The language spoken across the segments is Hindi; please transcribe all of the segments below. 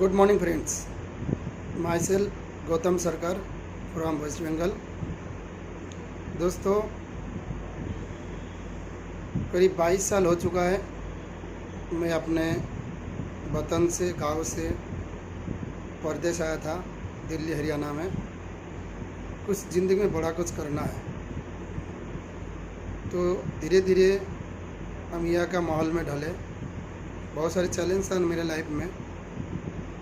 Good morning, friends. Myself Gautam Sarkar from West Bengal. दोस्तों, करीब 22 साल हो चुका है मैं अपने वतन से, गांव से परदेश आया था दिल्ली हरियाणा में। कुछ ज़िंदगी में बड़ा कुछ करना है, तो धीरे धीरे हम यहाँ का माहौल में ढले। बहुत सारे चैलेंज थे मेरे लाइफ में,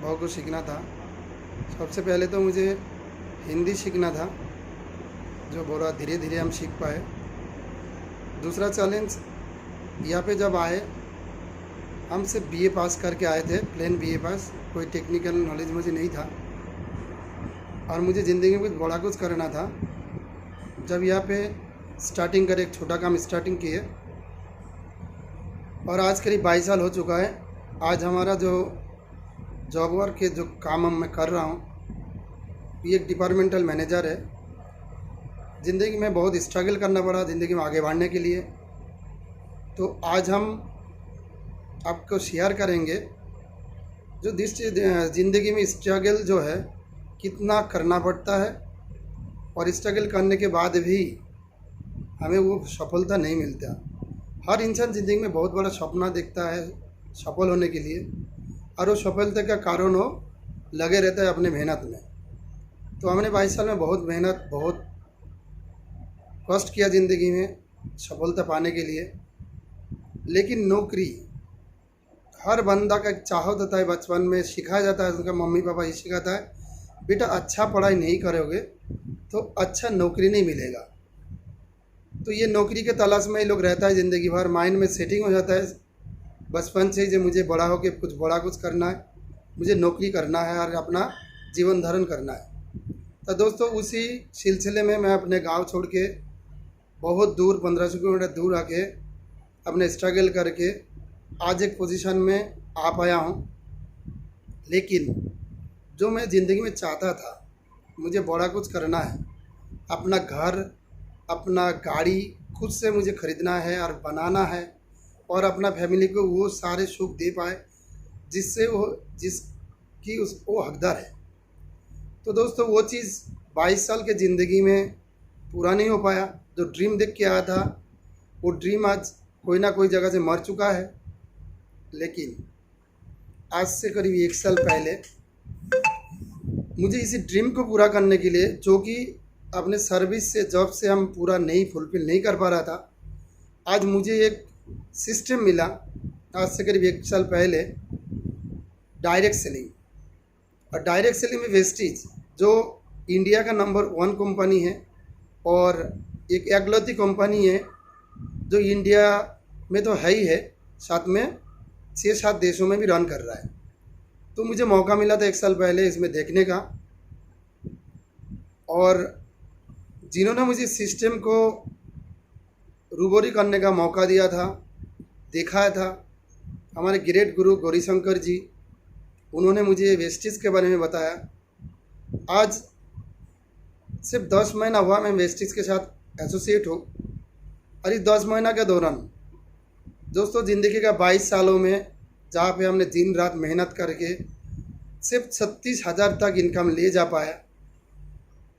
बहुत कुछ सीखना था। सबसे पहले तो मुझे हिंदी सीखना था, जो बोला धीरे धीरे हम सीख पाए। दूसरा चैलेंज, यहाँ पे जब आए, हम सिर्फ बीए पास करके आए थे, प्लेन बीए पास, कोई टेक्निकल नॉलेज मुझे नहीं था और मुझे ज़िंदगी में कुछ बड़ा कुछ करना था। जब यहाँ पे स्टार्टिंग करे, एक छोटा काम स्टार्टिंग किए और आज करीब 22 साल हो चुका है। आज हमारा जो जॉब वर्क के जो काम मैं कर रहा हूँ, ये एक डिपार्टमेंटल मैनेजर है। ज़िंदगी में बहुत स्ट्रगल करना पड़ा ज़िंदगी में आगे बढ़ने के लिए। तो आज हम आपको शेयर करेंगे जो ज़िंदगी में स्ट्रगल जो है कितना करना पड़ता है और स्ट्रगल करने के बाद भी हमें वो सफलता नहीं मिलता। हर इंसान ज़िंदगी में बहुत बड़ा सपना देखता है सफल होने के लिए, और वो सफलता का कारण वो लगे रहता है अपने मेहनत में। तो हमने 22 साल में बहुत मेहनत, बहुत कष्ट किया ज़िंदगी में सफलता पाने के लिए। लेकिन नौकरी हर बंदा का एक चाहत होता है, बचपन में सिखाया जाता है, उनका मम्मी पापा ये सिखाता है, बेटा अच्छा पढ़ाई नहीं करोगे तो अच्छा नौकरी नहीं मिलेगा। तो ये नौकरी के तलाश में ही लोग रहता है ज़िंदगी भर। माइंड में सेटिंग हो जाता है बचपन से ही, जो मुझे बड़ा होकर कुछ बड़ा कुछ करना है, मुझे नौकरी करना है और अपना जीवन धारण करना है। तो दोस्तों, उसी सिलसिले में मैं अपने गांव छोड़ के बहुत दूर, 1500 किलोमीटर दूर आके अपने स्ट्रगल करके आज एक पोजीशन में आ पाया हूँ। लेकिन जो मैं ज़िंदगी में चाहता था, मुझे बड़ा कुछ करना है, अपना घर, अपना गाड़ी खुद से मुझे ख़रीदना है और बनाना है, और अपना फैमिली को वो सारे सुख दे पाए जिससे वो हकदार है। तो दोस्तों, वो चीज़ 22 साल के ज़िंदगी में पूरा नहीं हो पाया। जो ड्रीम देख के आया था, वो ड्रीम आज कोई ना कोई जगह से मर चुका है। लेकिन आज से करीब 1 साल पहले मुझे इसी ड्रीम को पूरा करने के लिए, जो कि अपने सर्विस से, जॉब से हम पूरा नहीं फुलफिल नहीं कर पा रहा था, आज मुझे एक सिस्टम मिला। आज से करीब 1 साल पहले डायरेक्ट सेलिंग, और डायरेक्ट सेलिंग में वेस्टीज, जो इंडिया का नंबर 1 कंपनी है और एक एकलौती कंपनी है जो इंडिया में तो है ही है, साथ में 6-7 देशों में भी रन कर रहा है। तो मुझे मौका मिला था 1 साल पहले इसमें देखने का, और जिन्होंने मुझे सिस्टम को रूबरू करने का मौका दिया था, दिखाया था, हमारे ग्रेट गुरु गौरीशंकर जी, उन्होंने मुझे वेस्टीज के बारे में बताया। आज सिर्फ 10 महीना हुआ मैं वेस्टीज के साथ एसोसिएट हूँ, और इस 10 महीना के दौरान दोस्तों, ज़िंदगी का 22 सालों में जहाँ पे हमने दिन रात मेहनत करके सिर्फ 36,000 तक इनकम ले जा पाया,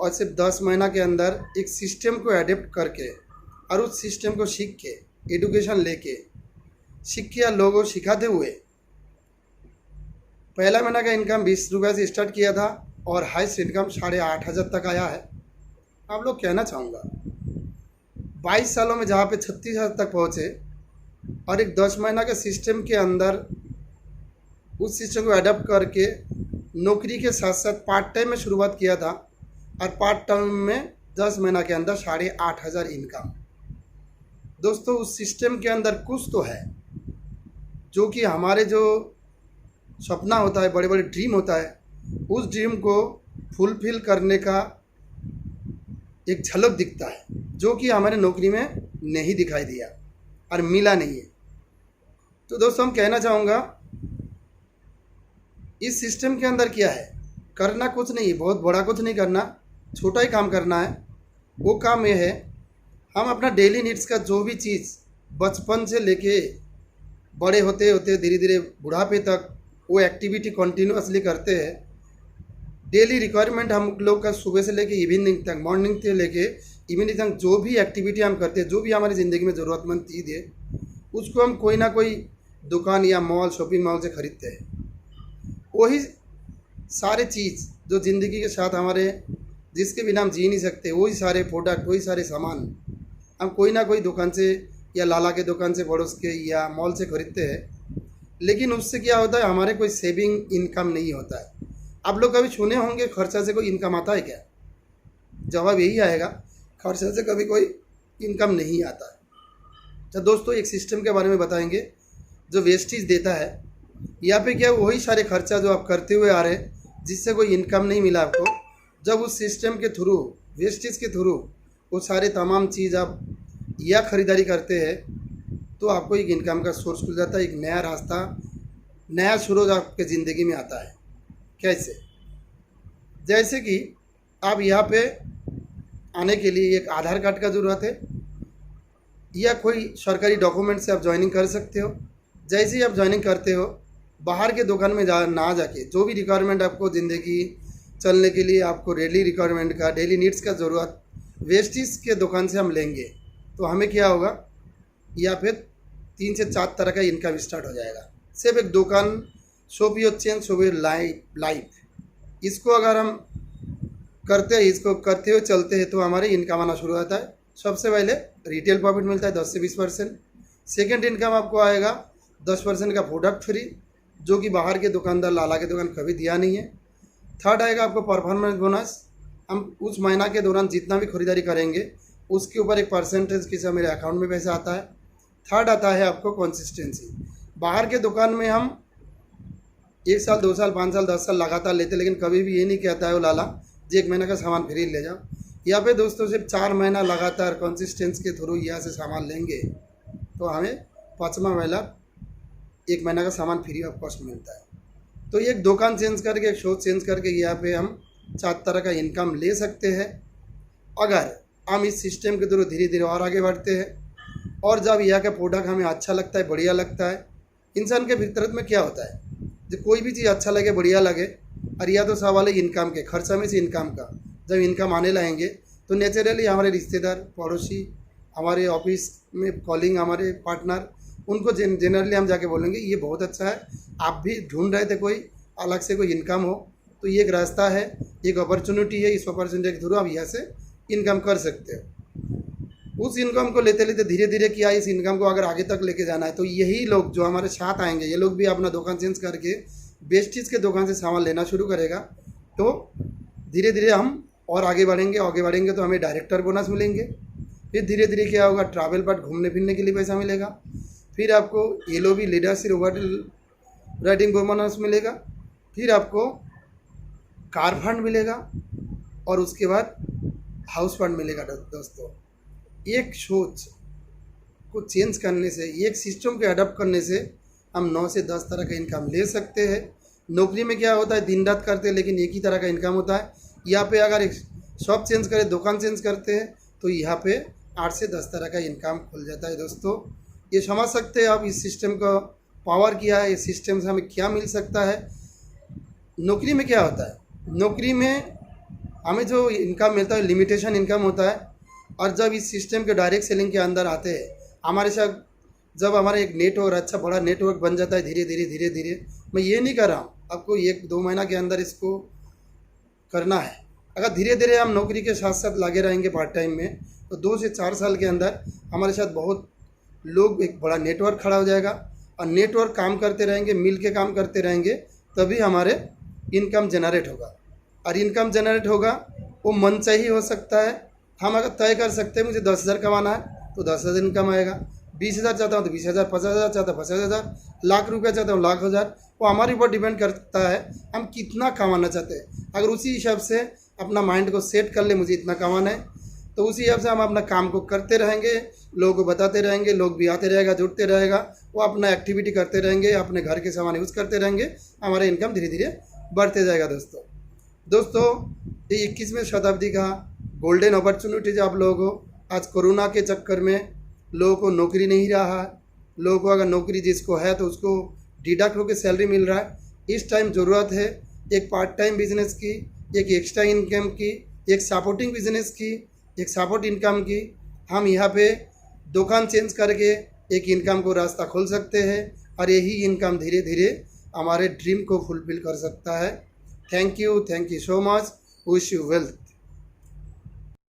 और सिर्फ 10 महीना के अंदर एक सिस्टम को एडेप्ट करके और उस सिस्टम को सीख के, एडुकेशन लेके, सीख के या लोगों सिखाते हुए, पहला महीना का इनकम 20 रुपये से स्टार्ट किया था और हाईएस्ट इनकम 8,500 तक आया है। आप लोग कहना चाहूँगा, 22 सालों में जहाँ पे 36,000 तक पहुँचे, और एक 10 महीना के सिस्टम के अंदर उस सिस्टम को एडप्ट करके नौकरी के साथ साथ पार्ट टाइम में शुरुआत किया था, और पार्ट टाइम में 10 महीना के अंदर 8,500 इनकम। दोस्तों, उस सिस्टम के अंदर कुछ तो है, जो कि हमारे जो सपना होता है, बड़े बड़े ड्रीम होता है, उस ड्रीम को फुलफिल करने का एक झलक दिखता है, जो कि हमारे नौकरी में नहीं दिखाई दिया और मिला नहीं है। तो दोस्तों, हम कहना चाहूँगा, इस सिस्टम के अंदर क्या है, करना कुछ नहीं, बहुत बड़ा कुछ नहीं करना, छोटा ही काम करना है। वो काम ये है, हम अपना डेली नीड्स का जो भी चीज़ बचपन से लेके बड़े होते होते धीरे धीरे बुढ़ापे तक वो एक्टिविटी कंटिन्यूअसली करते हैं। डेली रिक्वायरमेंट हम लोग का सुबह से लेके इवनिंग तक, मॉर्निंग से लेके इवनिंग तक जो भी एक्टिविटी हम करते हैं, जो भी हमारी ज़िंदगी में ज़रूरतमंद चीज़ है, उसको हम कोई ना कोई दुकान या मॉल, शॉपिंग मॉल से ख़रीदते हैं। वही सारे चीज़ जो ज़िंदगी के साथ हमारे, जिसके बिना हम जी नहीं सकते, वही सारे प्रोडक्ट, वही सारे सामान हम कोई ना कोई दुकान से या लाला के दुकान से, पड़ोस के या मॉल से ख़रीदते हैं। लेकिन उससे क्या होता है, हमारे कोई सेविंग इनकम नहीं होता है। आप लोग कभी सुने होंगे खर्चा से कोई इनकम आता है क्या? जवाब यही आएगा, खर्चा से कभी कोई इनकम नहीं आता है। तो दोस्तों एक सिस्टम के बारे में बताएंगे जो वेस्टेज देता है। यहाँ पे क्या वही सारे खर्चा जो आप करते हुए आ रहे हैं, जिससे कोई इनकम नहीं मिला आपको, जब उस सिस्टम के थ्रू, वेस्टेज के थ्रू वो सारे तमाम चीज़ आप या ख़रीदारी करते हैं, तो आपको एक इनकम का सोर्स खुल जाता है, एक नया रास्ता, नया शुरू आपके ज़िंदगी में आता है। कैसे? जैसे कि आप यहाँ पे आने के लिए एक आधार कार्ड का ज़रूरत है या कोई सरकारी डॉक्यूमेंट से आप ज्वाइनिंग कर सकते हो। जैसे ही आप ज्वाइनिंग करते हो, बाहर के दुकान में ना जाके, जो भी रिक्वायरमेंट आपको ज़िंदगी चलने के लिए आपको डेली रिक्वायरमेंट का, डेली नीड्स का ज़रूरत वेस्टेज के दुकान से हम लेंगे, तो हमें क्या होगा, या फिर 3 से 4 तरह का इनकम स्टार्ट हो जाएगा। सिर्फ एक दुकान, shop your change, shop your life, इसको अगर हम करते हैं, इसको करते हुए चलते हैं, तो हमारे इनकम आना शुरू होता है। सबसे पहले रिटेल प्रॉफिट मिलता है 10 से 20%। सेकेंड इनकम आपको आएगा 10% का प्रोडक्ट फ्री, जो कि बाहर के दुकानदार, लाला के दुकान कभी दिया नहीं है। थर्ड आएगा आपको परफॉर्मेंस बोनस। हम उस महीना के दौरान जितना भी खरीदारी करेंगे, उसके ऊपर एक परसेंटेज के साथ मेरे अकाउंट में पैसा आता है। थर्ड आता है आपको कंसिस्टेंसी। बाहर के दुकान में हम 1 साल, 2 साल, 5 साल, 10 साल लगातार लेते, लेकिन कभी भी ये नहीं कहता है वो लाला जी 1 महीने का सामान फ्री ले जाओ। यहाँ पे दोस्तों सिर्फ 4 महीना लगातार कंसिस्टेंसी के थ्रू यहाँ से सामान लेंगे, तो हमें 5वां महीना 1 महीना का सामान फ्री ऑफ कॉस्ट मिलता है। तो एक दुकान चेंज करके, एक शॉप चेंज करके यहाँ पे हम 4 तरह का इनकम ले सकते हैं, अगर हम इस सिस्टम के थ्रू धीरे धीरे और आगे बढ़ते हैं। और जब यहाँ का प्रोडक्ट हमें अच्छा लगता है, बढ़िया लगता है, इंसान के फितरत में क्या होता है, जब कोई भी चीज़ अच्छा लगे, बढ़िया लगे, और या तो सवाल है इनकम के, खर्चा में से इनकम का। जब इनकम आने लगेंगे तो नेचुरली हमारे रिश्तेदार, पड़ोसी, हमारे ऑफिस में कॉलिंग, हमारे पार्टनर, उनको जनरली हम जाके बोलेंगे ये बहुत अच्छा है, आप भी ढूंढ रहे थे कोई अलग से कोई इनकम हो, तो ये एक रास्ता है, एक अपॉर्चुनिटी है, इस अपॉर्चुनिटी के थ्रू आप यहाँ से इनकम कर सकते हो। उस इनकम को लेते लेते धीरे धीरे किया, इस इनकम को अगर आगे तक लेके जाना है, तो यही लोग जो हमारे साथ आएंगे, ये लोग भी अपना दुकान चेंज करके वेस्टेज के दुकान से सामान लेना शुरू करेगा, तो धीरे धीरे हम और आगे बढ़ेंगे तो हमें डायरेक्टर बोनस मिलेंगे। फिर धीरे धीरे क्या होगा, ट्रैवल पार्ट, घूमने फिरने के लिए पैसा मिलेगा। फिर आपको LOB, लीडरशिप राइटिंग बोनस मिलेगा। फिर आपको कार फंड मिलेगा, और उसके बाद हाउस फंड मिलेगा। दोस्तों एक सोच को चेंज करने से, एक सिस्टम को अडॉप्ट करने से हम 9 से 10 तरह का इनकम ले सकते हैं। नौकरी में क्या होता है, दिन रात करते हैं, लेकिन एक ही तरह का इनकम होता है। यहाँ पे अगर एक शॉप चेंज करें, दुकान चेंज करते हैं, तो यहाँ पे 8 से 10 तरह का इनकम खुल जाता है। दोस्तों ये समझ सकते हैं आप इस सिस्टम का पावर क्या है, इस सिस्टम से हमें क्या मिल सकता है। नौकरी में क्या होता है, नौकरी में हमें जो इनकम मिलता है लिमिटेशन इनकम होता है, और जब इस सिस्टम के डायरेक्ट सेलिंग के अंदर आते हैं, हमारे साथ जब हमारा एक नेटवर्क, अच्छा बड़ा नेटवर्क बन जाता है धीरे धीरे, मैं ये नहीं कर रहा हूँ आपको 1-2 महीना के अंदर इसको करना है। अगर धीरे धीरे हम नौकरी के साथ साथ लगे रहेंगे पार्ट टाइम में, तो 2 से 4 साल के अंदर हमारे साथ बहुत लोग, एक बड़ा नेटवर्क खड़ा हो जाएगा, और नेटवर्क काम करते रहेंगे, मिल के काम करते रहेंगे, तभी हमारे इनकम जनरेट होगा। और इनकम जनरेट होगा वो मन से ही हो सकता है। हम अगर तय कर सकते हैं मुझे 10,000 कमाना है, तो 10,000 इनकम आएगा। 20,000 चाहता हूँ तो 20,000, 50,000 चाहता हूँ 50,000, लाख रुपया चाहता हूँ 1,00,000। वो हमारे ऊपर डिपेंड करता है हम कितना कमाना चाहते हैं। अगर उसी हिसाब से अपना माइंड को सेट कर ले, मुझे इतना कमाना है, तो उसी हिसाब से हम अपना काम को करते रहेंगे, लोगों को बताते रहेंगे, लोग भी आते रहेगा, जुड़ते रहेगा, वो अपना एक्टिविटी करते रहेंगे, अपने घर के सामान यूज़ करते रहेंगे, हमारा इनकम धीरे धीरे बढ़ते जाएगा। दोस्तों ये 21वीं शताब्दी का गोल्डन अपॉर्चुनिटी जो आप लोगों को, आज कोरोना के चक्कर में लोगों को नौकरी नहीं रहा है, लोगों को अगर नौकरी जिसको है तो उसको डिडक्ट होकर सैलरी मिल रहा है। इस टाइम ज़रूरत है एक पार्ट टाइम बिजनेस की, एक एक्स्ट्रा इनकम की, एक सपोर्टिंग बिजनेस की, एक सपोर्ट इनकम की। हम यहाँ पे दुकान चेंज करके एक इनकम को रास्ता खोल सकते हैं और यही इनकम धीरे धीरे हमारे ड्रीम को फुलफिल कर सकता है। Thank you so much. Wish you wealth.